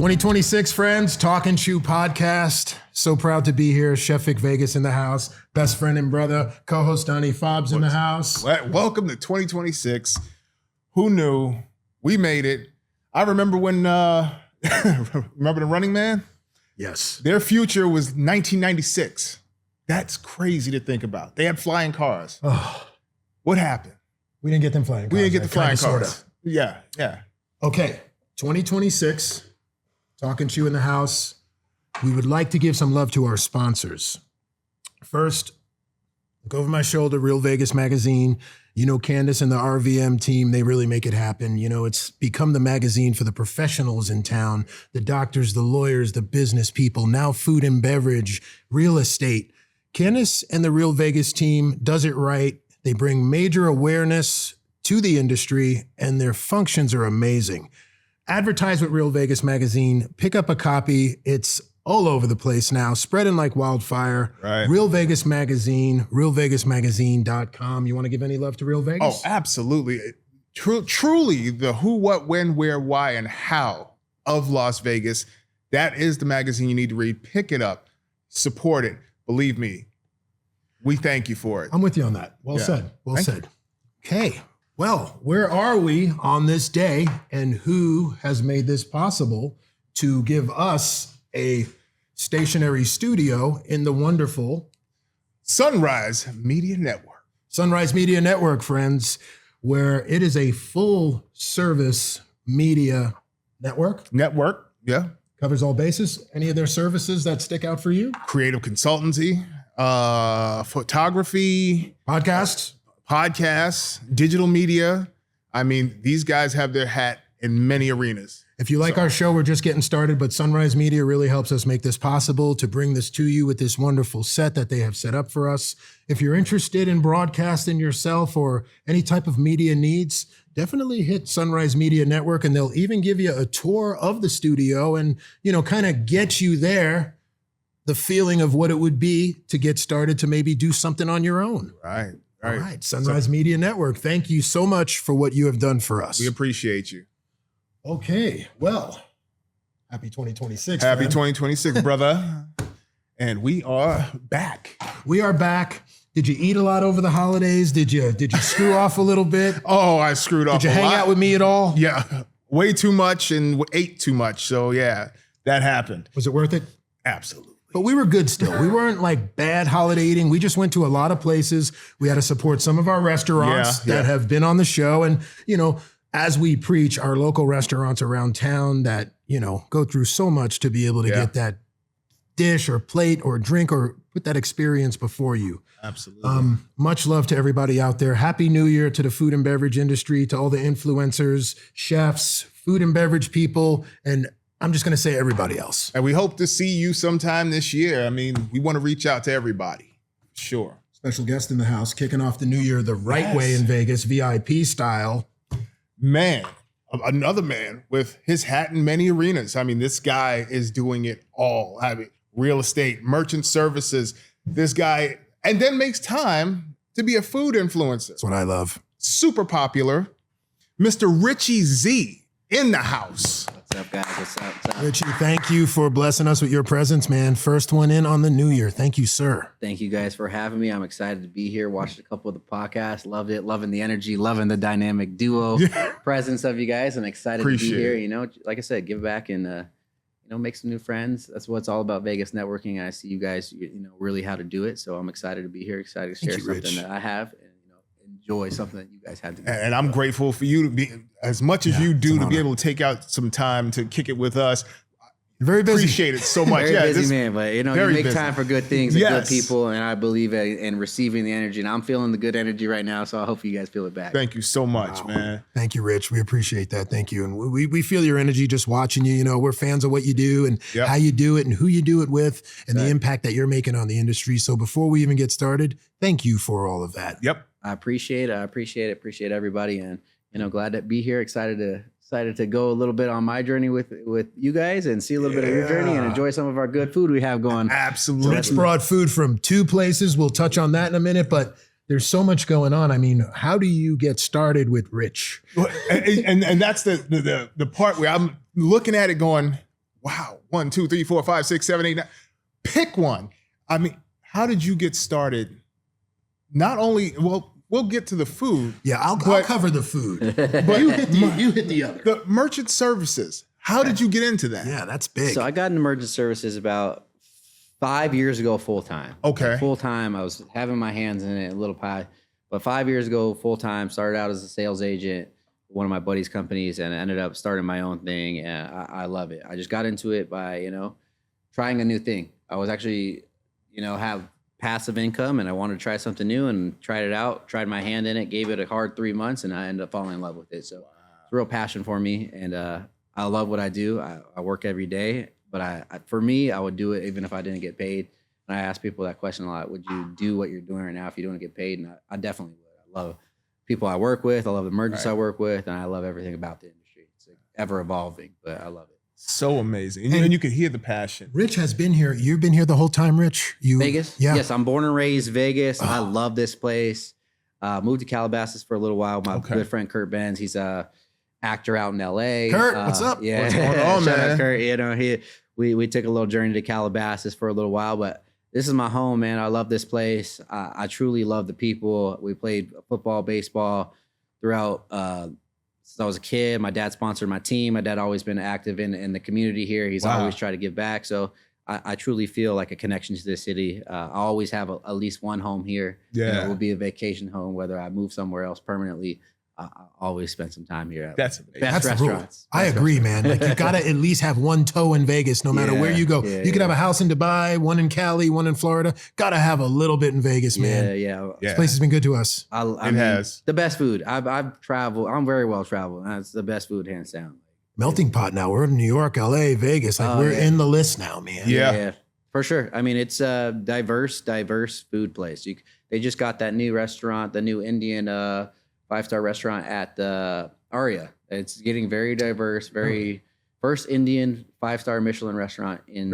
2026, friends, Talk and Chew podcast. So proud to be here. Chef Vic Vegas in the house. Best friend and brother, co-host Donnie Fobbs in the house. Welcome to 2026. Who knew? We made it. I remember when, remember the Running Man? Yes. Their future was 1996. That's crazy to think about. They had flying cars. Oh, What happened? we didn't get them flying cars. We didn't get the flying Sorta. cars. Yeah. Okay, 2026, Talk and Chew in the house. We would like to give some love to our sponsors. First, look over my shoulder, Real Vegas Magazine. You know, Candace and the RVM team, they really make it happen. You know, it's become the magazine for the professionals in town, the doctors, the lawyers, the business people, now food and beverage, real estate. Candace and the Real Vegas team does it right. They bring major awareness to the industry, and their functions are amazing. Advertise with Real Vegas Magazine. Pick up a copy. It's all over the place now, spreading like wildfire. Right. Real Vegas Magazine, realvegasmagazine.com. You want to give any love to Real Vegas? Oh, absolutely. Truly the who, what, when, where, why, and how of Las Vegas. That is the magazine you need to read. Pick it up. Support it. Believe me. We thank you for it. I'm with you on that. Well said. Well said. Okay. Well, where are we on this day, and who has made this possible to give us a stationary studio in the wonderful Sunrise Media Network. Sunrise Media Network, friends, where it is a full service media network. Yeah. Covers all bases. Any of their services that stick out for you? Creative consultancy, photography, podcasts, digital media. I mean, these guys have their hat in many arenas. If you like our show, we're just getting started, but Sunrise Media really helps us make this possible, to bring this to you with this wonderful set that they have set up for us. If you're interested in broadcasting yourself or any type of media needs, definitely hit Sunrise Media Network, and they'll even give you a tour of the studio and, you know, kind of get you there, the feeling of what it would be to get started to maybe do something on your own. Right. All right. Sunrise Media Network. Thank you so much for what you have done for us. We appreciate you. Okay. Well, happy 2026. Happy man. 2026, brother. And we are back. We are back. Did you eat a lot over the holidays? Did you screw off a little bit? Oh, I screwed off. Did you hang out with me at all? Yeah. Way too much and ate too much. So yeah, that happened. Was it worth it? Absolutely. But we were good still. We weren't like bad holiday eating. We just went to a lot of places. We had to support some of our restaurants that have been on the show. And, you know, as we preach, our local restaurants around town that, you know, go through so much to be able to get that dish or plate or drink or put that experience before you. Absolutely. Much love to everybody out there. Happy New Year to the food and beverage industry, to all the influencers, chefs, food and beverage people, and I'm just going to say everybody else. And we hope to see you sometime this year. I mean, we want to reach out to everybody. Sure. Special guest in the house, kicking off the new year the right way in Vegas, VIP style. Man, another man with his hat in many arenas. I mean, this guy is doing it all. I mean, real estate, merchant services, this guy, and then makes time to be a food influencer. That's what I love. Super popular. Mr. Richie Z in the house. What's up, guys? What's up? Richie, thank you for blessing us with your presence, man. First one in on the new year. Thank you, sir. Thank you guys for having me. I'm excited to be here. Watched a couple of the podcasts. Loved it. Loving the energy. Loving the dynamic duo presence of you guys. I'm excited to be here. You know, like I said, give back and, you know, make some new friends. That's what it's all about, Vegas networking. I see you guys, you know, really how to do it. So I'm excited to be here. Excited to share something that I have. Enjoy something that you guys had to do. And I'm grateful for you to be, as much as you do, to be able to take out some time to kick it with us. Very busy. Appreciate it so much. Very busy, man, but you know, you make busy. time for good things and good people, and I believe in receiving the energy, and I'm feeling the good energy right now, so I hope you guys feel it back. Thank you so much, man. Thank you, Rich. We appreciate that. Thank you. And we feel your energy just watching you. You know, we're fans of what you do and how you do it and who you do it with and the impact that you're making on the industry. So before we even get started, thank you for all of that. Yep. I appreciate it. Appreciate everybody, and you know, glad to be here. Excited to go a little bit on my journey with you guys and see a little bit of your journey and enjoy some of our good food we have going. Absolutely. Rich brought food from 2 places. We'll touch on that in a minute, but there's so much going on. I mean, how do you get started with Rich? And that's the part where I'm looking at it going, Wow. 1, 2, 3, 4, 5, 6, 7, 8, 9. Pick one. I mean, how did you get started? Not only, well, we'll get to the food. Yeah, I'll cover the food. But you hit the other. The merchant services. How did you get into that? Yeah, that's big. So I got into merchant services about 5 years ago, full time. Okay. Full time. I was having my hands in it, a little pie. But 5 years ago, full time, started out as a sales agent, one of my buddy's companies, and I ended up starting my own thing. And I love it. I just got into it by, trying a new thing. I was actually, have passive income, and I wanted to try something new and tried it out, tried my hand in it, gave it a hard 3 months, and I ended up falling in love with it. So it's a real passion for me. And I love what I do. I work every day, but for me, I would do it even if I didn't get paid. And I ask people that question a lot. Would you do what you're doing right now if you don't get paid? And I definitely would. I love people I work with. I love the merchants I work with, and I love everything about the industry. It's ever evolving, but I love it. So amazing. And you can hear the passion. Rich has been here. You've been here the whole time, Rich? Vegas? Yeah. Yes, I'm born and raised Vegas. I love this place. Moved to Calabasas for a little while. My good friend Kurt Benz, he's a actor out in LA. Kurt, what's up? Yeah. What's going on, Shout man? out Kurt. We took a little journey to Calabasas for a little while, but this is my home, man. I love this place. I truly love the people. We played football, baseball throughout since I was a kid. My dad sponsored my team. My dad always been active in the community here. He's always tried to give back. So I truly feel like a connection to the city. I always have at least one home here. Yeah. It will be a vacation home, whether I move somewhere else permanently. I always spend some time here. That's amazing. Best That's the rule. restaurants. I agree, man. Like you gotta at least have one toe in Vegas, no matter where you go. Yeah, you could have a house in Dubai, one in Cali, one in Florida. Gotta have a little bit in Vegas, man. Yeah. This place has been good to us. I It mean, has. the best food. I've traveled. I'm very well traveled. That's the best food, hands down. Melting pot now. We're in New York, LA, Vegas. Like we're in the list now, man. Yeah. For sure. I mean, it's a diverse food place. They just got that new restaurant, the new Indian 5-star restaurant at Aria. It's getting very diverse, very first Indian 5-star Michelin restaurant in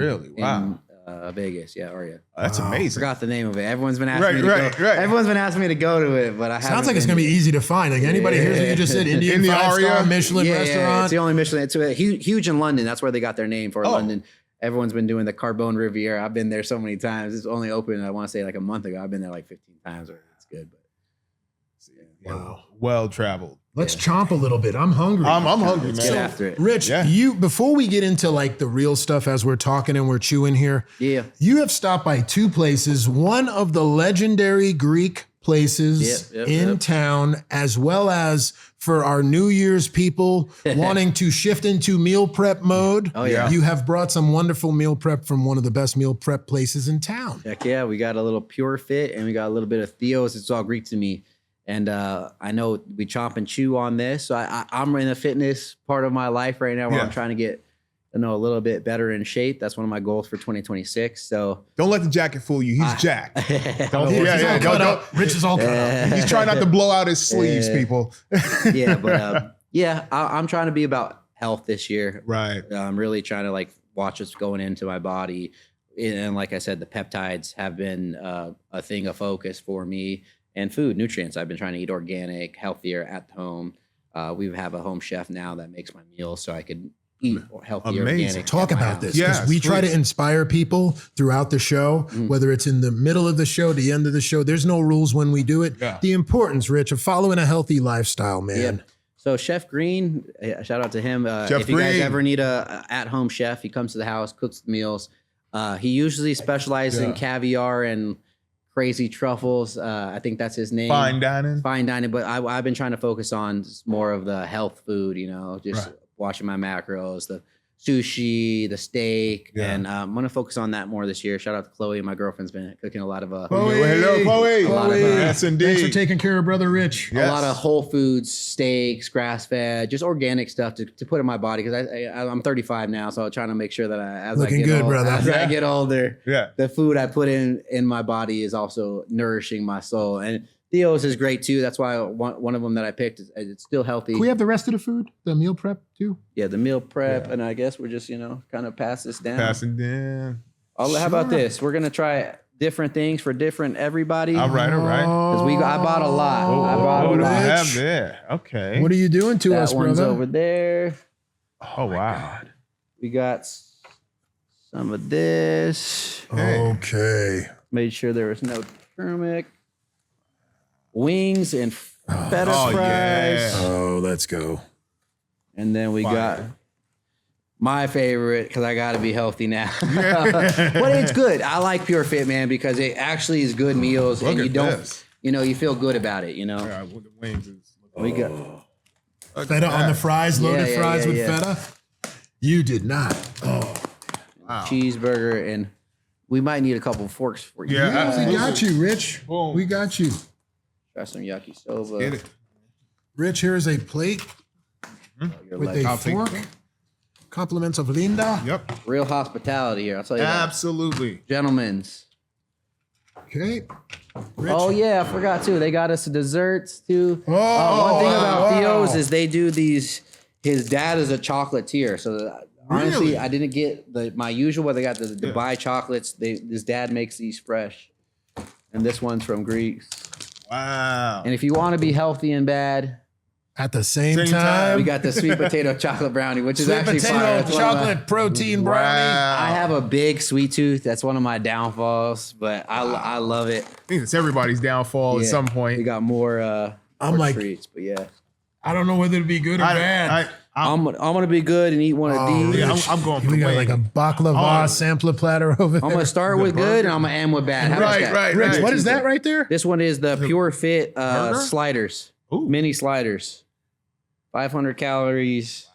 Vegas. Yeah, Aria. That's amazing. Forgot the name of it. Everyone's been asking me to go. Everyone's been asking me to go to it, but I haven't. Sounds like it's gonna be easy to find. Like anybody hears what you just said, Indian 5-star Michelin restaurant. Yeah, it's the only Michelin. It's huge in London. That's where they got their name for London. Everyone's been doing the Carbone Riviera. I've been there so many times. It's only open, I want to say, like a month ago. I've been there like 15 times. It's good. But Wow. Well traveled. Let's chomp a little bit. I'm hungry. I'm hungry, Let's get man. after it. Rich, before we get into like the real stuff as we're talking and we're chewing here, you have stopped by two places, one of the legendary Greek places in town, as well as for our New Year's people wanting to shift into meal prep mode. Oh, yeah. You have brought some wonderful meal prep from one of the best meal prep places in town. Heck yeah, we got a little Pure Fit and we got a little bit of Theo's. It's all Greek to me. And I know we chomp and chew on this. So I'm in the fitness part of my life right now where I'm trying to get a little bit better in shape. That's one of my goals for 2026. So don't let the jacket fool you. He's jacked. Don't, Rich is all cut up. He's trying not to blow out his sleeves, people. I'm trying to be about health this year. Right. I'm really trying to like watch what's going into my body. And like I said, the peptides have been a thing of focus for me. And food, nutrients. I've been trying to eat organic, healthier at home. We have a home chef now that makes my meals so I could eat healthy, organic. Talk about this, because we try to inspire people throughout the show, whether it's in the middle of the show, the end of the show. There's no rules when we do it. Yeah. The importance, Rich, of following a healthy lifestyle, man. Yeah. So Chef Green, shout out to him. If you guys ever need a at-home chef, he comes to the house, cooks the meals. He usually specializes in caviar and crazy truffles. I think that's his name. Fine dining. But I've been trying to focus on more of the health food, watching my macros, the sushi, the steak. And I'm going to focus on that more this year. Shout out to Chloe. My girlfriend's been cooking a lot of... Hello, Chloe. Yes, indeed. Thanks for taking care of Brother Rich. A lot of whole foods, steaks, grass-fed, just organic stuff to put in my body. Because I'm 35 now, so I'm trying to make sure that as I get older, the food I put in my body is also nourishing my soul. And Theo's is great too. That's why one of them that I picked it's still healthy. Can we have the rest of the food, the meal prep too? Yeah, the meal prep, and I guess we're just kind of pass this down. Pass it down. How about this? We're gonna try different things for different everybody. All right. Because I bought a lot. What do we have there? Okay. What are you doing to us, that one's brother? over there. Oh wow. We got some of this. Okay. Made sure there was no turmeric. Wings and feta fries. yeah. Oh, let's go. And then we got my favorite, because I got to be healthy now. But it's good. I like Pure Fit, man, because it actually is good meals. Look and you at don't, this. you feel good about it, Yeah, with the wings is We got Feta on the fries, loaded fries with yeah. feta. You did not. Oh, cheeseburger, and we might need a couple forks for you. Yeah, we got you, Rich. Boom. We got you. Try some yakisoba. Get it. Rich, here is a plate Your with leg. a fork. Compliments of Linda. Yep. Real hospitality here. I'll tell you that. Absolutely. Gentlemen's. Okay. Rich. Oh yeah, I forgot too. They got us desserts too. Oh, One thing about wow. Theo's is they do these. His dad is a chocolatier, so honestly, Really? I didn't get my usual. But they got the Dubai chocolates. His dad makes these fresh, and this one's from Greece. Wow. And if you want to be healthy and bad, At the same Same time, time. we got the sweet potato chocolate brownie, which is sweet actually potato fire. That's one of my- chocolate protein brownie. Wow. I have a big sweet tooth. That's one of my downfalls, but I love it. I think it's everybody's downfall at Yeah. some We point. got more I'm more like- treats, but yeah. I don't know whether to be good or bad. I'm gonna be good and eat one of these. Yeah, Rich, I'm going for we the got wing. like a baklava Oh. sampler platter over there. I'm gonna start with good and I'm gonna end with bad. How about Right, that? right, Rich, right. what is that right there? This one is the Pure Fit Burger? sliders, Ooh. mini sliders, 500 calories,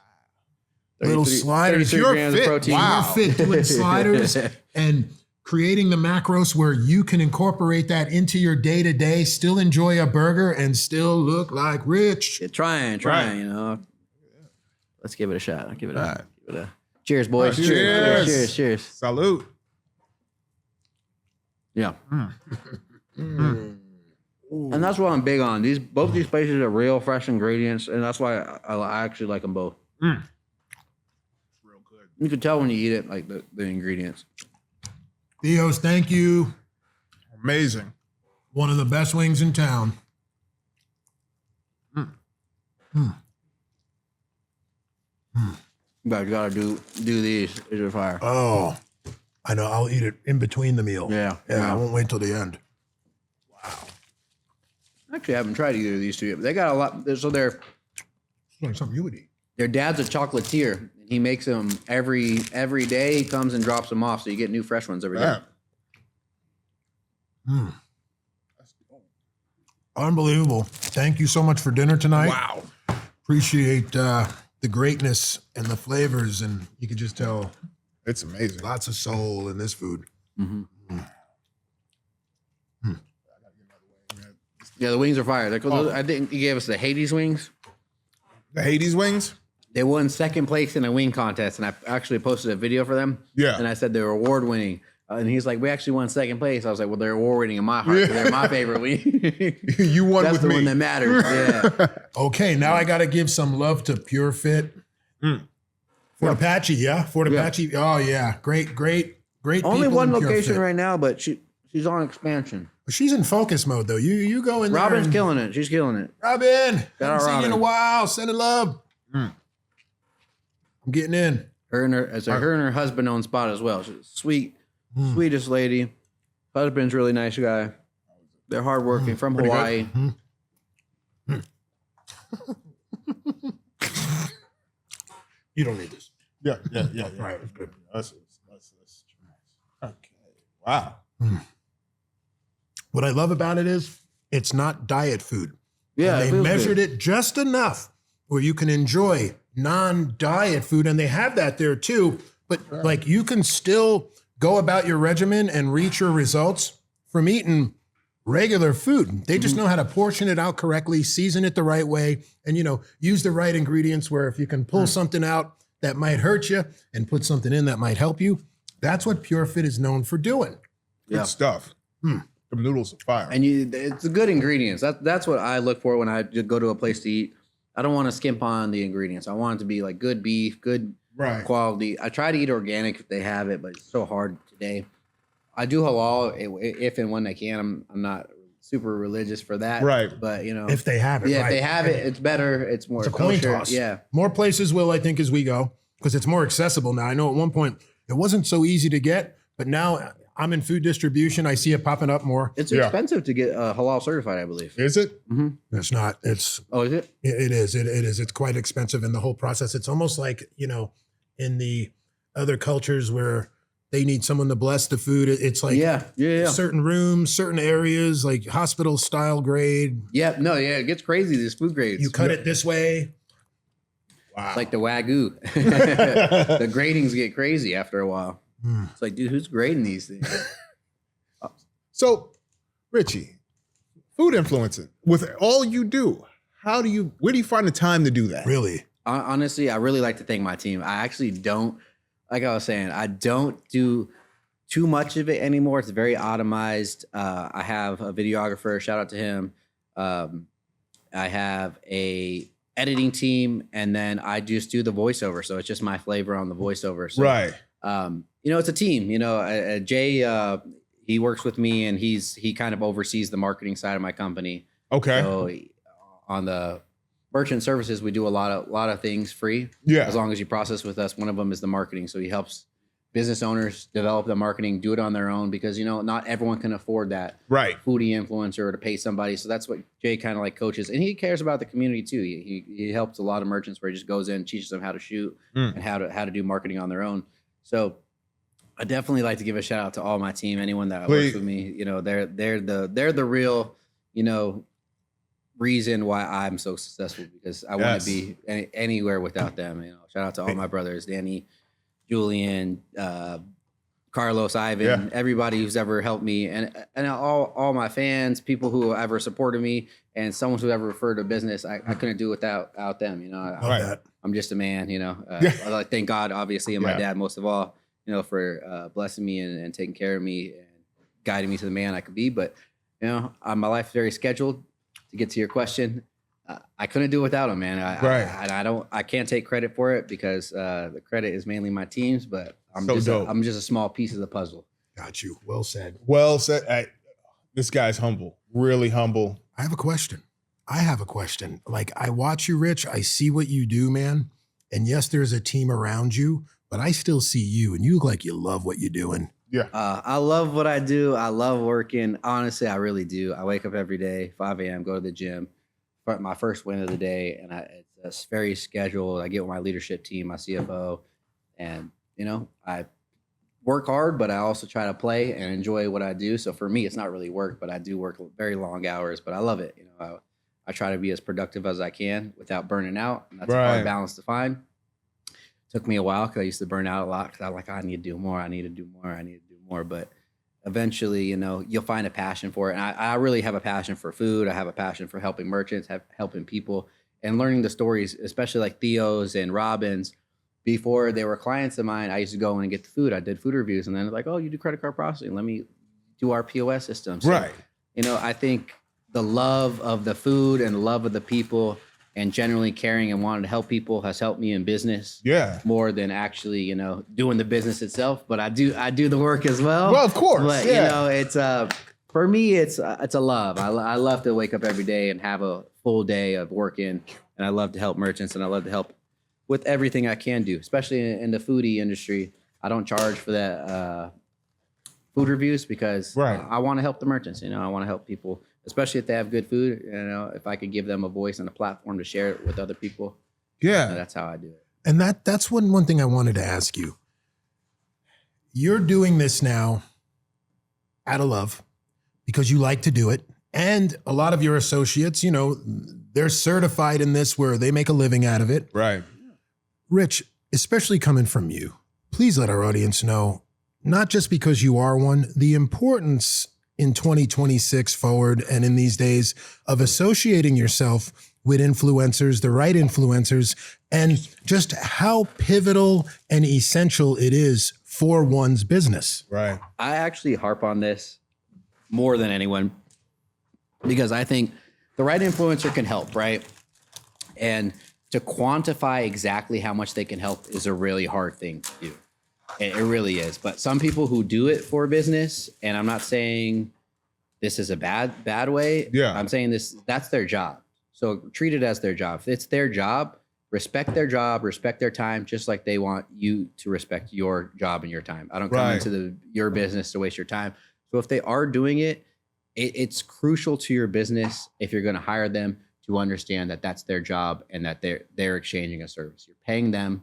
Little 33 sliders. 33 Pure grams Fit. of protein. Wow. You're fit doing sliders and creating the macros where you can incorporate that into your day-to-day, still enjoy a burger and still look like Rich. Yeah, trying, Right. you know. Let's give it a shot. I'll give it a, Right. give it a cheers, boys. Cheers. Cheers. Salute. Yeah. And that's what I'm big on. Both these places are real fresh ingredients, and that's why I actually like them both. Real good. You can tell when you eat it, like the ingredients. Theos, thank you. Amazing. One of the best wings in town. You guys gotta do these. These are fire. Oh, I know. I'll eat it in between the meal. Yeah. Yeah, I won't wait till the end. Actually, I haven't tried either of these two yet, but they got a lot. So It's like something you would eat. their dad's a chocolatier. He makes them every day. He comes and drops them off, so you get new fresh ones every day. Yeah. Unbelievable. Thank you so much for dinner tonight. Wow. Appreciate the greatness and the flavors, and you can just tell It's amazing. lots of soul in this food. Yeah, the wings are fire. I think he gave us the Hades wings. The Hades wings? They won second place in a wing contest, and I actually posted a video for them. Yeah. And I said they were award winning. And he's like, we actually won second place. I was like, well, they're award winning in my heart. So they're my favorite wing. You won That's with the me. one that matters. Yeah. Okay, now I got to give some love to Pure Fit. Fort Apache, yeah? Fort Apache. Oh, yeah. Great Only people one in Pure location Fit. right now, but she's on expansion. She's in focus mode, though. You go in there. Robin's and- killing it. She's killing it. Robin, Shout out haven't seen you in a Robin. while. Sending love. I'm getting in. Her and her husband own spot as well. She's sweetest lady. Husband's really nice guy. They're hardworking from Hawaii. You don't need this. Yeah. All right, it's good. That's okay. Wow. What I love about it is it's not diet food. Yeah, And it they feels measured good. it just enough where you can enjoy non-diet food, and they have that there too. But like you can still go about your regimen and reach your results from eating regular food. They just know how to portion it out correctly, season it the right way, and use the right ingredients where if you can pull something out that might hurt you and put something in that might help you, that's what Pure Fit is known for doing. Good stuff. The noodles are fire. And it's the good ingredients. That's what I look for when I just go to a place to eat. I don't want to skimp on the ingredients. I want it to be like good beef, good Right. quality. I try to eat organic if they have it, but it's so hard today. I do halal if and when I can. I'm not super religious for that. Right. But If they have it, yeah, right. if they have it, it's better. It's more It's a coin kosher. toss. Yeah. More places will, I think, as we go, because it's more accessible now. I know at one point It wasn't so easy to get, but now I'm in food distribution. I see it popping up more. It's expensive to get halal certified, I believe. Is it? Mm-hmm. It's not. It's. Oh, is it? It is. It is. It's quite expensive in the whole process. It's almost like, in the other cultures where they need someone to bless the food. It's like certain rooms, certain areas, like hospital style grade. Yeah. No, yeah. It gets crazy, these food grades. You cut it this way. Wow. It's like the Wagyu. The gradings get crazy after a while. It's like, dude, who's grading these things? So, Richie, food influencing, with all you do, where do you find the time to do that? Really? Honestly, I really like to thank my team. I actually don't, like I was saying, I don't do too much of it anymore. It's very automized. I have a videographer, shout out to him. I have a editing team, and then I just do the voiceover. So it's just my flavor on the voiceover. So, right. It's a team. Jay, he works with me, and he kind of oversees the marketing side of my company. Okay. So on the merchant services, we do a lot of things free. Yeah. As long as you process with us. One of them is the marketing. So he helps business owners develop the marketing, do it on their own, because not everyone can afford that foodie influencer to pay somebody. So that's what Jay kind of like coaches, and he cares about the community too. He helps a lot of merchants where he just goes in, teaches them how to shoot and how to do marketing on their own. So I definitely like to give a shout out to all my team, anyone that works with me. They're the real, reason why I'm so successful, because I want to be anywhere without them. Shout out to all my brothers, Danny, Julian, Carlos, Ivan, everybody who's ever helped me, and all my fans, people who have ever supported me, and someone who ever referred to business. I couldn't do it without them. I'm just a man. I like thank God, obviously, and my dad most of all, for blessing me and taking care of me and guiding me to the man I could be. But my life is very scheduled. To get to your question, I couldn't do it without him, man. I can't take credit for it, because the credit is mainly my team's, but I'm just a small piece of the puzzle. Got you. Well said. Well said. This guy's humble, really humble. I have a question. Like, I watch you, Rich. I see what you do, man. And yes, there's a team around you, but I still see you, and you look like you love what you're doing. Yeah. I love what I do. I love working. Honestly, I really do. I wake up every day, 5 a.m., go to the gym, my first win of the day, and it's very scheduled. I get with my leadership team, my CFO, and, I work hard, but I also try to play and enjoy what I do. So for me, it's not really work, but I do work very long hours, but I love it. I try to be as productive as I can without burning out. And that's a hard balance to find. Took me a while, because I used to burn out a lot, because I was like, I need to do more. But eventually, you'll find a passion for it. And I really have a passion for food. I have a passion for helping merchants, helping people, and learning the stories, especially like Theo's and Robin's. Before they were clients of mine, I used to go in and get the food. I did food reviews, and then like, oh, you do credit card processing. Let me do our POS system. So, I think the love of the food and the love of the people and generally caring and wanting to help people has helped me in business more than actually, doing the business itself. But I do the work as well. Well, of course. But, it's for me, it's a love. I love to wake up every day and have a full day of working. And I love to help merchants, and I love to help with everything I can do, especially in the foodie industry. I don't charge for that food reviews, because I want to help the merchants. I want to help people, especially if they have good food. If I could give them a voice and a platform to share it with other people. That's how I do it. And that's one thing I wanted to ask you. You're doing this now out of love, because you like to do it. And a lot of your associates, they're certified in this, where they make a living out of it. Right. Rich, especially coming from you, please let our audience know, not just because you are one, the importance in 2026 forward and in these days of associating yourself with influencers, the right influencers, and just how pivotal and essential it is for one's business. Right. I actually harp on this more than anyone, because I think the right influencer can help, right? And to quantify exactly how much they can help is a really hard thing to do. It really is. But some people who do it for business, and I'm not saying this is a bad way. Yeah. I'm saying that's their job. So treat it as their job. If it's their job, respect their job, respect their time, just like they want you to respect your job and your time. I don't come into your business to waste your time. So if they are doing it, it's crucial to your business if you're going to hire them to understand that that's their job and that they're exchanging a service. You're paying them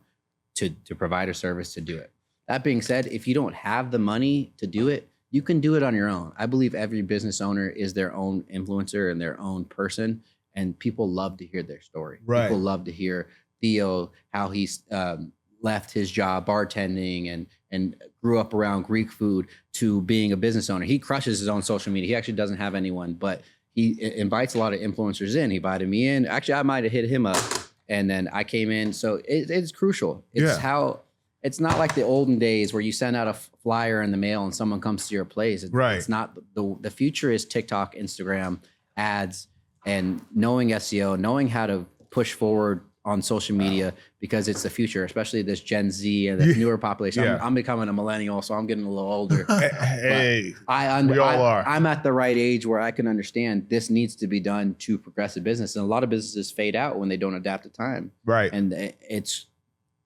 to provide a service to do it. That being said, if you don't have the money to do it, you can do it on your own. I believe every business owner is their own influencer and their own person, and people love to hear their story. Right. People love to hear Theo, how he's left his job bartending and grew up around Greek food to being a business owner. He crushes his own social media. He actually doesn't have anyone, but he invites a lot of influencers in. He invited me in. Actually, I might have hit him up, and then I came in. So it's crucial. It's how. It's not like the olden days where you send out a flyer in the mail and someone comes to your place. It's not. The future is TikTok, Instagram, ads, and knowing SEO, knowing how to push forward on social media, because it's the future, especially this Gen Z and the newer population. I'm becoming a millennial, so I'm getting a little older. Hey, we all are. I'm at the right age where I can understand this needs to be done to progress a business. And a lot of businesses fade out when they don't adapt to time. Right. And it's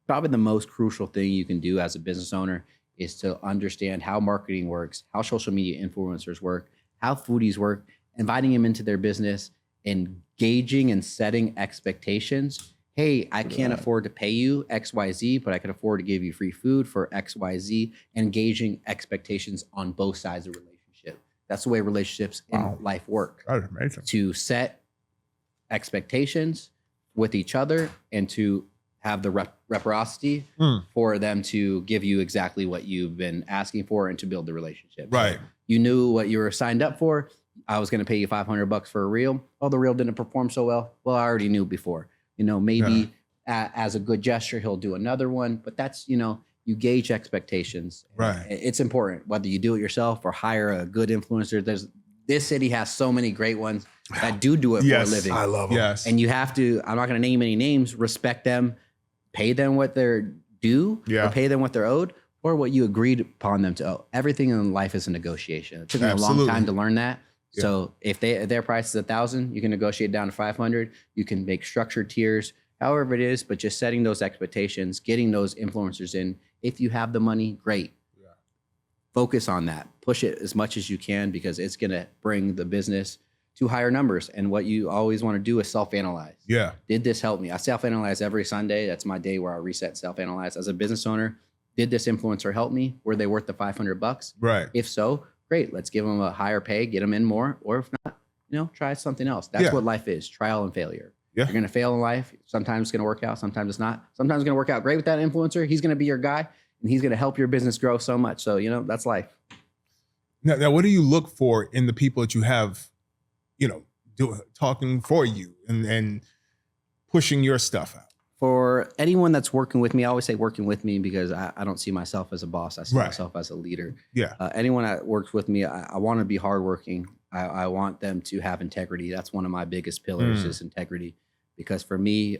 probably the most crucial thing you can do as a business owner is to understand how marketing works, how social media influencers work, how foodies work, inviting them into their business, engaging and setting expectations. Hey, I can't afford to pay you XYZ, but I can afford to give you free food for XYZ. Engaging expectations on both sides of the relationship. That's the way relationships in life work. That's amazing. To set expectations with each other and to have the reciprocity for them to give you exactly what you've been asking for and to build the relationship. Right. So you knew what you were signed up for. I was going to pay you $500 for a reel. Oh, the reel didn't perform so well. Well, I already knew before. Maybe as a good gesture, he'll do another one. But that's, you gauge expectations. Right. It's important whether you do it yourself or hire a good influencer. This city has so many great ones that do it for a living. I love them. Yes. And you have to, I'm not going to name any names, respect them, pay them what they're due, or pay them what they're owed, or what you agreed upon them to owe. Everything in life is a negotiation. It took me a long time to learn that. Yeah. So if their price is $1,000, you can negotiate down to $500. You can make structured tiers, however it is, but just setting those expectations, getting those influencers in. If you have the money, great. Yeah. Focus on that. Push it as much as you can, because it's going to bring the business to higher numbers. And what you always want to do is self-analyze. Yeah. Did this help me? I self-analyze every Sunday. That's my day where I reset, self-analyze. As a business owner, did this influencer help me? Were they worth the $500? Right. If so, great. Let's give them a higher pay, get them in more. Or if not, try something else. That's what life is, trial and failure. Yeah. You're going to fail in life. Sometimes it's going to work out. Sometimes it's not. Sometimes it's going to work out great with that influencer. He's going to be your guy, and he's going to help your business grow so much. So, that's life. Now, what do you look for in the people that you have, talking for you and pushing your stuff out? For anyone that's working with me, I always say working with me, because I don't see myself as a boss. I see myself as a leader. Yeah. Anyone that works with me, I want to be hardworking. I want them to have integrity. That's one of my biggest pillars is integrity, because for me,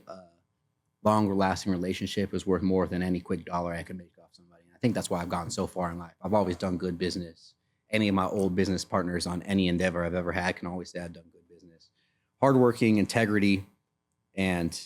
longer lasting relationship is worth more than any quick dollar I can make off somebody. And I think that's why I've gotten so far in life. I've always done good business. Any of my old business partners on any endeavor I've ever had can always say I've done good business. Hardworking, integrity, and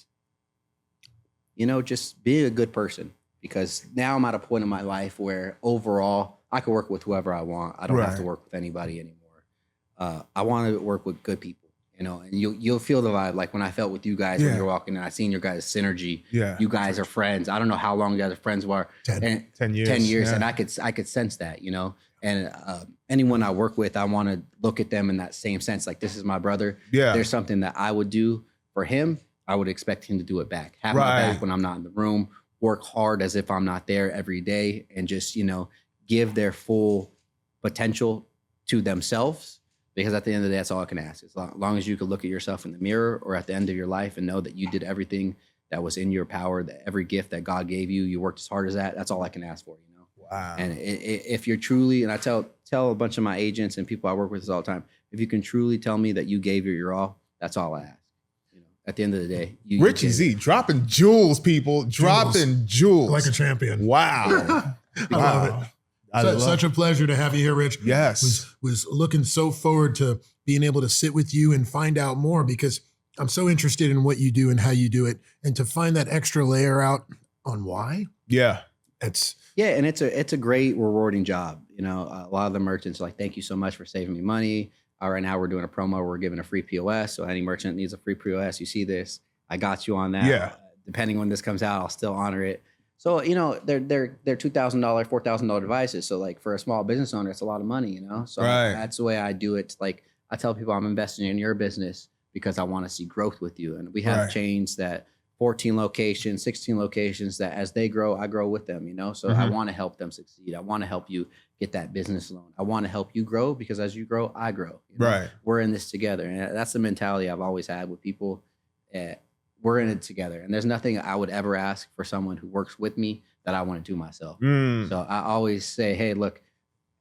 just being a good person, because now I'm at a point in my life where overall I can work with whoever I want. I don't have to work with anybody anymore. I want to work with good people, and you'll feel the vibe. Like when I felt with you guys when you're walking in, I seen your guys' synergy. Yeah. You guys are friends. I don't know how long you guys are friends were. 10 years. 10 years. Yeah. And I could sense that, and anyone I work with, I want to look at them in that same sense. Like, this is my brother. Yeah. There's something that I would do for him. I would expect him to do it back. Have my back when I'm not in the room, work hard as if I'm not there every day, and just, give their full potential to themselves. Because at the end of the day, that's all I can ask. As long as you can look at yourself in the mirror or at the end of your life and know that you did everything that was in your power, that every gift that God gave you, you worked as hard as that. That's all I can ask for, Wow. And if you're truly, and I tell a bunch of my agents and people I work with this all the time, if you can truly tell me that you gave your all, that's all I ask. At the end of the day, Richie Z dropping jewels, people, dropping jewels like a champion. Wow. I love it. Such a pleasure to have you here, Rich. Yes. Was looking so forward to being able to sit with you and find out more, because I'm so interested in what you do and how you do it, and to find that extra layer out on why. Yeah. And it's a great rewarding job. You know, a lot of the merchants are like, thank you so much for saving me money. Right now we're doing a promo. We're giving a free POS. So any merchant needs a free POS, you see this, I got you on that. Yeah. Depending when this comes out, I'll still honor it. So, you know, they're $2,000, $4,000 devices. So like for a small business owner, it's a lot of money, you know? So that's the way I do it. Like I tell people I'm investing in your business because I want to see growth with you. And we have chains that 14 locations, 16 locations that as they grow, I grow with them, you know? So I want to help them succeed. I want to help you get that business loan. I want to help you grow because as you grow, I grow. You know? Right. We're in this together. And that's the mentality I've always had with people. We're in it together. And there's nothing I would ever ask for someone who works with me that I want to do myself. So I always say, hey, look,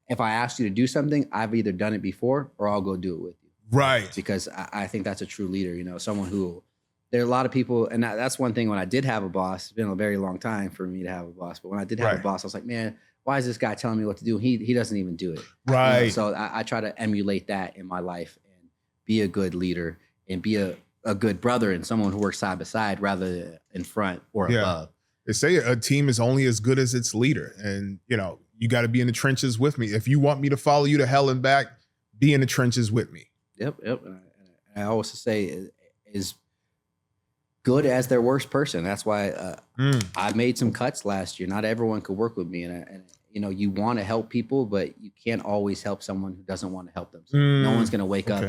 if I ask you to do something, I've either done it before or I'll go do it with you. Right. Because I think that's a true leader, you know, someone who, there are a lot of people, and that's one thing when I did have a boss, it's been a very long time for me to have a boss, but when I did have a boss, I was like, man, why is this guy telling me what to do? He doesn't even do it. Right. You know, so I try to emulate that in my life and be a good leader and be a good brother and someone who works side by side rather than in front or above. They say a team is only as good as its leader. And, you know, you got to be in the trenches with me. If you want me to follow you to hell and back, be in the trenches with me. Yep. And I always say is good as their worst person. That's why I made some cuts last year. Not everyone could work with me. And you know, you want to help people, but you can't always help someone who doesn't want to help themselves. No one's going to wake up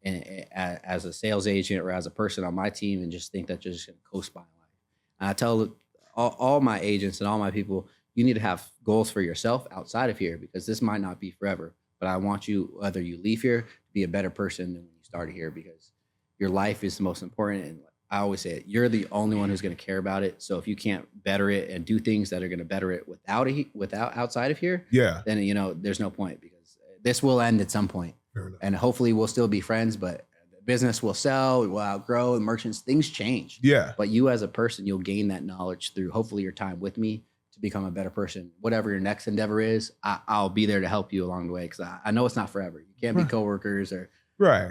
and as a sales agent or as a person on my team and just think that you're just going to coast by life. And I tell all my agents and all my people, you need to have goals for yourself outside of here because this might not be forever. But I want you, whether you leave here, to be a better person than when you started here because your life is the most important. And I always say it, you're the only one who's going to care about it. So if you can't better it and do things that are going to better it without outside of here, then, you know, there's no point because this will end at some point. And hopefully we'll still be friends, but the business will sell, it will outgrow, and merchants, things change. Yeah. But you as a person, you'll gain that knowledge through hopefully your time with me to become a better person. Whatever your next endeavor is, I'll be there to help you along the way because I know it's not forever. You can't be coworkers or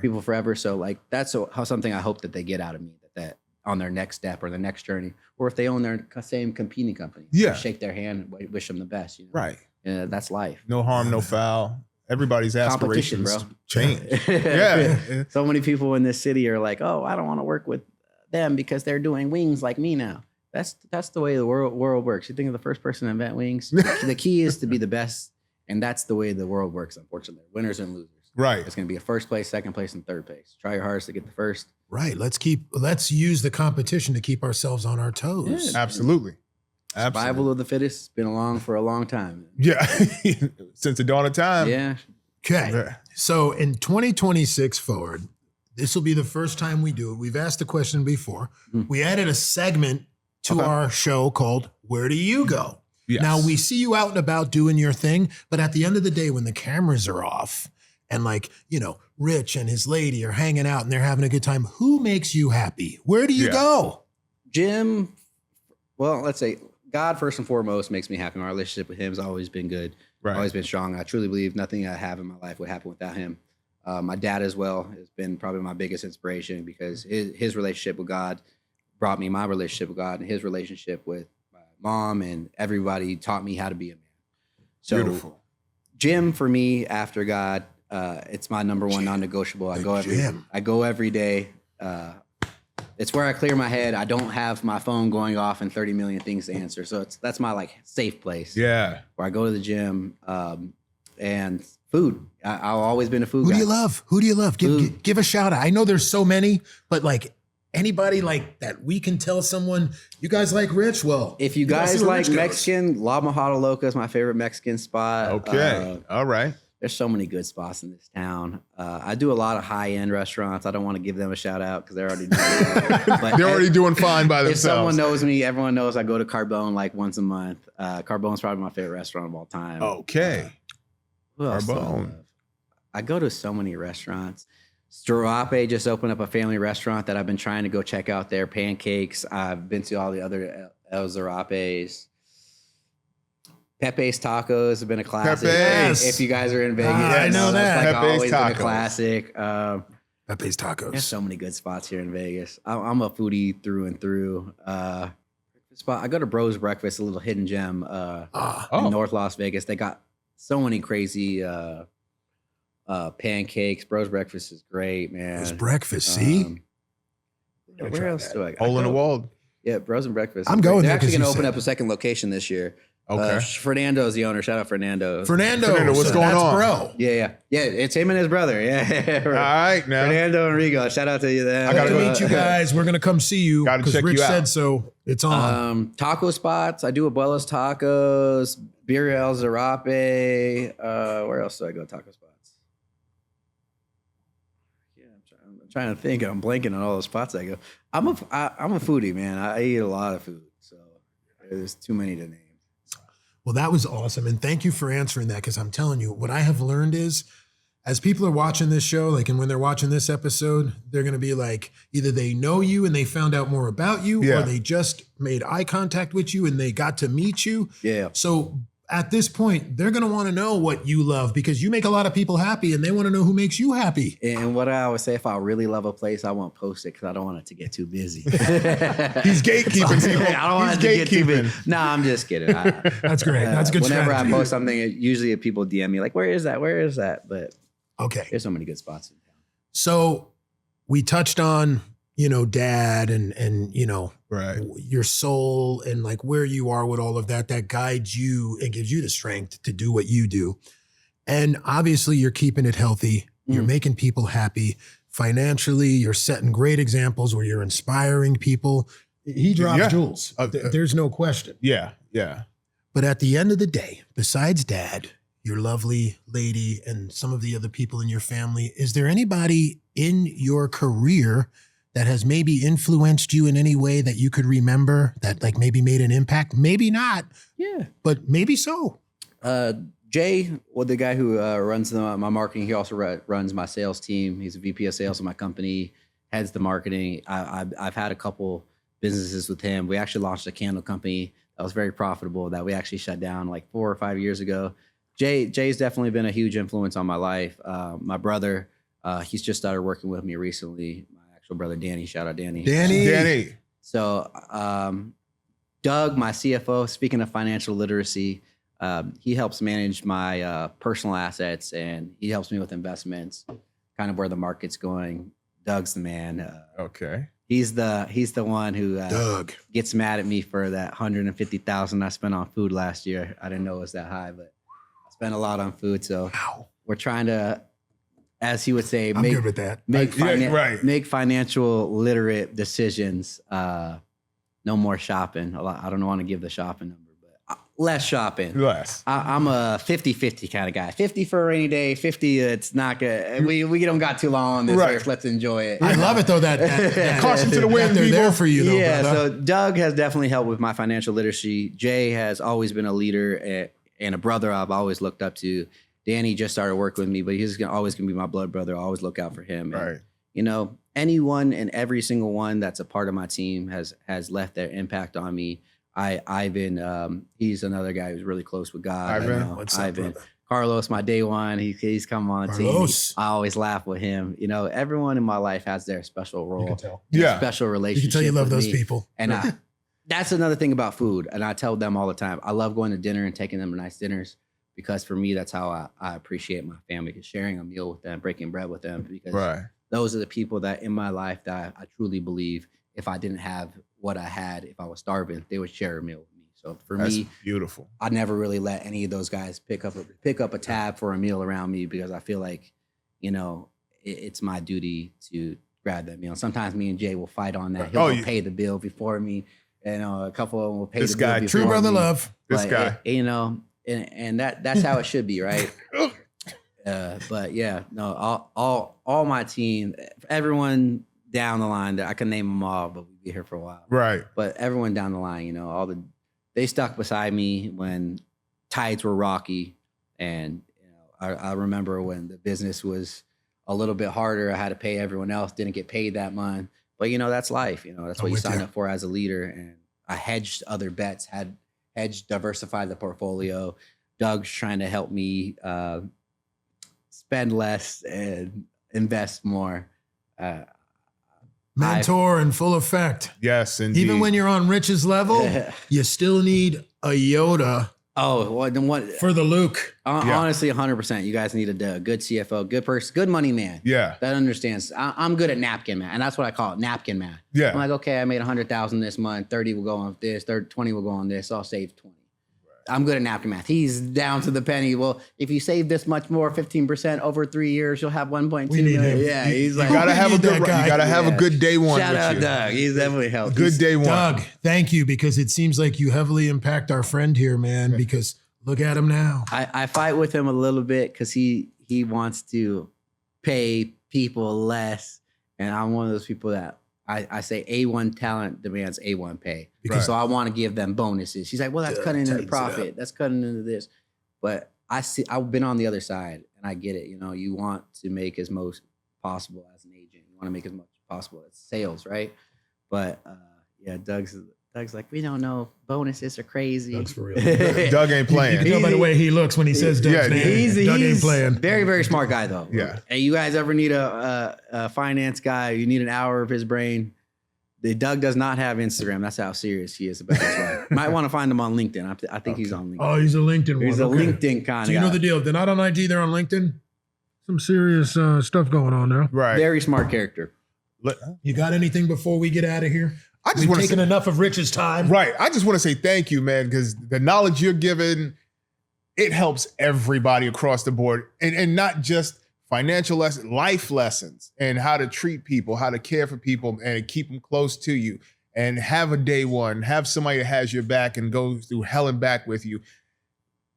people forever. So like that's something I hope that they get out of me that on their next step or their next journey, or if they own their same competing company, shake their hand and wish them the best. You know? Right. That's life. No harm, no foul. Everybody's aspirations bro. change. So many people in this city are like, oh, I don't want to work with them because they're doing wings like me now. That's the way the world works. You think of the first person to invent wings. The key is to be the best, and that's the way the world works. Unfortunately, winners and losers. Right. It's going to be a first place, second place, and third place. Try your hardest to get the first. Right. Let's use the competition to keep ourselves on our toes. Yeah. Absolutely. Survival of the fittest has been along for a long time. Yeah. Since the dawn of time. Yeah. Okay. So in 2026 forward, this will be the first time we do it. We've asked the question before. We added a segment to our show called Where Do You Go? Yes. Now we see you out and about doing your thing, but at the end of the day, when the cameras are off and like, you know, Rich and his lady are hanging out and they're having a good time, who makes you happy? Where do you go? Jim, well, let's say God first and foremost makes me happy. My relationship with him has always been good, always been strong. I truly believe nothing I have in my life would happen without him. My dad as well has been probably my biggest inspiration because his relationship with God brought me my relationship with God, and his relationship with my mom and everybody taught me how to be a man. So beautiful. Jim, for me, after God, it's my number one non-negotiable. I go every day. It's where I clear my head. I don't have my phone going off and 30 million things to answer. So that's my like safe place. Yeah. Where I go to the gym and food. I've always been a food guy. Who do you love? Give a shout out. I know there's so many, but like anybody like that we can tell someone, you guys like Rich? Well, if you guys like Mexican, La Mojada Loca is my favorite Mexican spot. Okay. All right. There's so many good spots in this town. I do a lot of high-end restaurants. I don't want to give them a shout out because they're already doing it. But they're already doing fine by themselves. If someone knows me, everyone knows I go to Carbone like once a month. Carbone's probably my favorite restaurant of all time. Okay. Carbone. I go to so many restaurants. Zarape just opened up a family restaurant that I've been trying to go check out their pancakes. I've been to all the other El Zarapes. Pepe's Tacos have been a classic. Pepe's. If you guys are in Vegas, I know that. That's like Pepe's always Tacos. been a classic. Pepe's Tacos. There's so many good spots here in Vegas. I'm a foodie through and through. Spot. I go to Bros Breakfast, a little hidden gem in North Las Vegas. They got so many crazy pancakes. Bros Breakfast is great, man. Bros Breakfast, see? Where else do I go? Hole in the wall. Yeah, Bros and Breakfast. I'm going They're there actually 'cause going to you open said up a second location this year. Okay. Fernando's the owner. Shout out Fernando. Fernando, what's so going that's on? bro. Yeah. It's him and his brother. Yeah. All right, now. Fernando and Rigo. Shout out to you there. I got to meet you guys. We're going to come see you Gotta because check Rich you out. said so. It's on. Taco spots. I do Abuela's Tacos, Birria El Zarape. Where else do I go? Taco spots. Yeah, I'm trying to think. I'm blanking on all the spots I go. I'm a foodie, man. I eat a lot of food, so there's too many to name. Well, that was awesome. And thank you for answering that, because I'm telling you, what I have learned is, as people are watching this show, like, and when they're watching this episode, they're going to be like, either they know you and they found out more about you, Yeah. or they just made eye contact with you and they got to meet you. Yeah. So at this point, they're going to want to know what you love, because you make a lot of people happy and they want to know who makes you happy. And what I always say, if I really love a place, I won't post it because I don't want it to get too busy. He's gatekeeping people. I don't want it to get too busy. No, I'm just kidding. That's great. That's good Whenever strategy. I post something, usually people DM me like, "Where is that? Where is that?" But Okay. there's so many good spots in town. So we touched on, dad and, Right. your soul and like where you are with all of that guides you and gives you the strength to do what you do. And obviously you're keeping it healthy. You're making people happy financially. You're setting great examples where you're inspiring people. He drops Yeah. jewels. There's no question. Yeah. Yeah. But at the end of the day, besides dad, your lovely lady, and some of the other people in your family, is there anybody in your career that has maybe influenced you in any way that you could remember, that like maybe made an impact? Maybe not, Yeah. but maybe so. Jay, the guy who runs my marketing, he also runs my sales team. He's a VP of sales in my company, heads the marketing. I've had a couple businesses with him. We actually launched a candle company that was very profitable that we actually shut down like 4 or 5 years ago. Jay's definitely been a huge influence on my life. My brother, he's just started working with me recently. My actual brother, Danny. Shout out, Danny. Danny. So, Doug, my CFO, speaking of financial literacy, he helps manage my personal assets, and he helps me with investments, kind of where the market's going. Doug's the man. Okay. He's the one who Doug. gets mad at me for that $150,000 I spent on food last year. I didn't know it was that high, but I spent a lot on food. So we're trying to, as he would say, I'm good with that. make right. make financial literate decisions. No more shopping. I don't want to give the shopping number, but less shopping. Less. I'm a 50-50 kind of guy. 50 for a rainy day, 50 it's not good. We don't got too long on this Right. earth. Let's enjoy it. I love it though that Caution to the wind, that they're people. there for you though, Yeah, brother. so Doug has definitely helped with my financial literacy. Jay has always been a leader and a brother I've always looked up to. Danny just started working with me, but he's always going to be my blood brother. I'll always look out for him. Right. And, anyone and every single one that's a part of my team has left their impact on me. Ivan, he's another guy who's really close with God. Ivan, I know. what's up, Ivan. brother? Carlos, my day one, he's come on the team. Carlos. I always laugh with him. Everyone in my life has their special role. You can tell. Yeah. Special You relationship. can tell you love with those me. people. And that's another thing about food. And I tell them all the time, I love going to dinner and taking them to nice dinners, because for me, that's how I appreciate my family, is sharing a meal with them, breaking bread with them, because Right. those are the people that in my life that I truly believe if I didn't have what I had, if I was starving, they would share a meal with me. So for That's me, beautiful. I never really let any of those guys pick up a tab for a meal around me, because I feel like, it's my duty to grab that meal. Sometimes me and Jay will fight on that. He'll pay the bill before me, and a couple of them will pay This the bill guy, before True brother me. love. This But, guy. and that's how it should be, right? But yeah, no, all my team, everyone down the line, that I can name them all, but we'd be here for a while. Right. But everyone down the line, they stuck beside me when tides were rocky, and I remember when the business was a little bit harder. I had to pay everyone else, didn't get paid that month. But that's life. That's I'm what you with sign you. up for as a leader. And I hedged other bets, diversified the portfolio. Doug's trying to help me spend less and invest more. Mentor in full effect. Yes, indeed. Even when you're on Rich's level, you still need a Yoda. Oh, well, then what? For the Luke. Honestly, 100%. You guys need a good CFO, good person, good money man. Yeah. That understands. I'm good at napkin math, and that's what I call it, napkin math. Yeah. I'm like, okay, I made 100,000 this month. 30 will go on this. 20 will go on this. So I'll save 20. I'm good at napkin math. He's down to the penny. Well, if you save this much more, 15% over 3 years, you'll have 1.2 million. Yeah, he's like, you gotta have a good. You gotta have a good day one. Shout out you. Doug. He's definitely helped. Good day one. Doug, thank you, because it seems like you heavily impact our friend here, man. Because look at him now. I fight with him a little bit because he wants to pay people less, and I'm one of those people that I say A1 talent demands A1 pay. Because so I want to give them bonuses. He's like, well, that's cutting into profit. That's cutting into this. But I've been on the other side, and I get it. You know, you want to make as most possible as an agent. You want to make as much possible as sales, right? But yeah, Doug's like, we don't know. Bonuses are crazy. Doug's for real. Doug ain't playing. You can tell by the way he looks when he says Doug's name. Doug ain't playing. Very, very smart guy, though. Yeah. Hey, you guys ever need a finance guy? You need an hour of his brain. Doug does not have Instagram. That's how serious he is about his life. Might want to find him on LinkedIn. I think he's on LinkedIn. Oh, he's a LinkedIn one. He's a LinkedIn kind of So you know the deal. They're not on IG. They're on LinkedIn. Some serious stuff going on there. Right. Very smart character. You got anything before we get out of here? I just We've taken enough of Rich's time. Right. I just want to say thank you, man, because the knowledge you're giving, it helps everybody across the board. And not just financial lessons, life lessons, and how to treat people, how to care for people and keep them close to you. And have a day one, have somebody that has your back and goes through hell and back with you.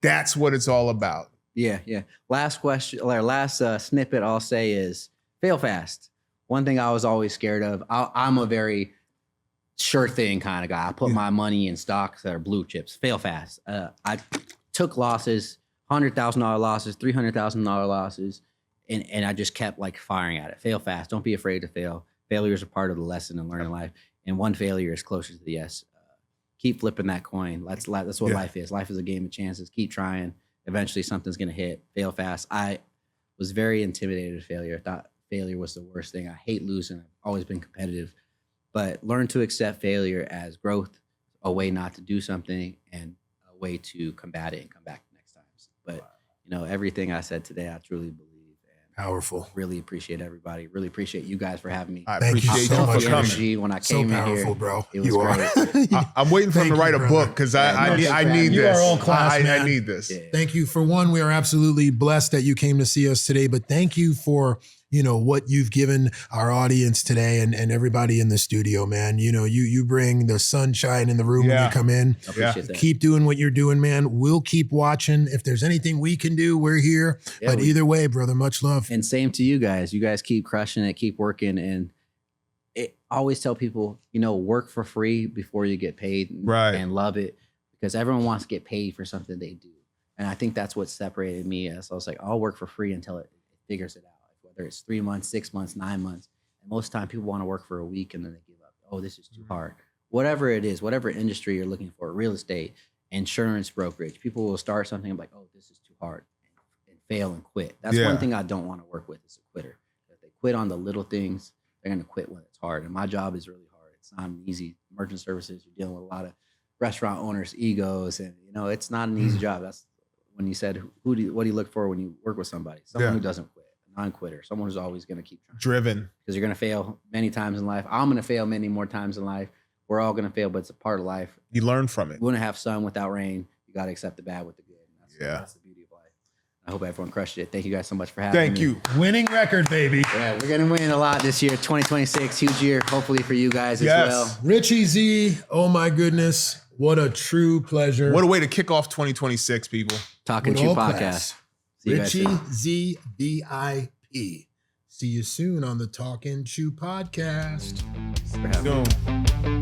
That's what it's all about. Yeah, yeah. Last question, or last snippet I'll say is fail fast. One thing I was always scared of, I'm a very sure thing kind of guy. I put my money in stocks that are blue chips. Fail fast. I took losses, $100,000 losses, $300,000 losses, and I just kept like firing at it. Fail fast. Don't be afraid to fail. Failures are part of the lesson in learning life, and one failure is closer to the yes. Keep flipping that coin. That's what life is. Life is a game of chances. Keep trying. Eventually, something's gonna hit. Fail fast. I was very intimidated of failure. I thought failure was the worst thing. I hate losing. I've always been competitive. But learn to accept failure as growth, a way not to do something, and a way to combat it and come back next time. But you know, everything I said today, I truly believe. And powerful. Really appreciate everybody. Really appreciate you guys for having me. I appreciate you so much the energy when I came in here. Bro. It was great. I'm waiting for him to write a book because I need You this. are all class, man. I need this. Yeah. Thank you. For one, we are absolutely blessed that you came to see us today, but thank you for, you know, what you've given our audience today and everybody in the studio, man. You know, you bring the sunshine in the room when you come in. I appreciate that. Keep doing what you're doing, man. We'll keep watching. If there's anything we can do, we're here. But either way, brother, much love. And same to you guys. You guys keep crushing it, keep working. And always tell people, you know, work for free before you get paid and love it, because everyone wants to get paid for something they do. And I think that's what separated me. So I was like, I'll work for free until it figures it out. Whether it's 3 months, 6 months, 9 months. And most of the time people want to work for a week and then they give up. Oh, this is too hard. Whatever it is, whatever industry you're looking for, real estate, insurance brokerage, people will start something and be like, oh, this is too hard, and fail and quit. That's one thing I don't want to work with is a quitter. If they quit on the little things, they're going to quit when it's hard. And my job is really hard. It's not easy. Merchant services, you're dealing with a lot of restaurant owners' egos. And, you know, it's not an easy job. That's when you said, what do you look for when you work with somebody? Someone who doesn't quit. Non-quitter, someone who's always going to keep trying. Driven. Because you're going to fail many times in life. I'm going to fail many more times in life. We're all going to fail, but it's a part of life. You learn from it. You wouldn't have sun without rain. You got to accept the bad with the good. That's the beauty of life. I hope everyone crushed it. Thank you guys so much for having me. Thank you. Winning record, baby. Yeah, we're going to win a lot this year. 2026, huge year, hopefully for you guys as well. Richie Z, oh my goodness. What a true pleasure. What a way to kick off 2026, people. Talking Chew Podcast. Richie Z, VIP. See you soon on the Talk and Chew podcast. Boom.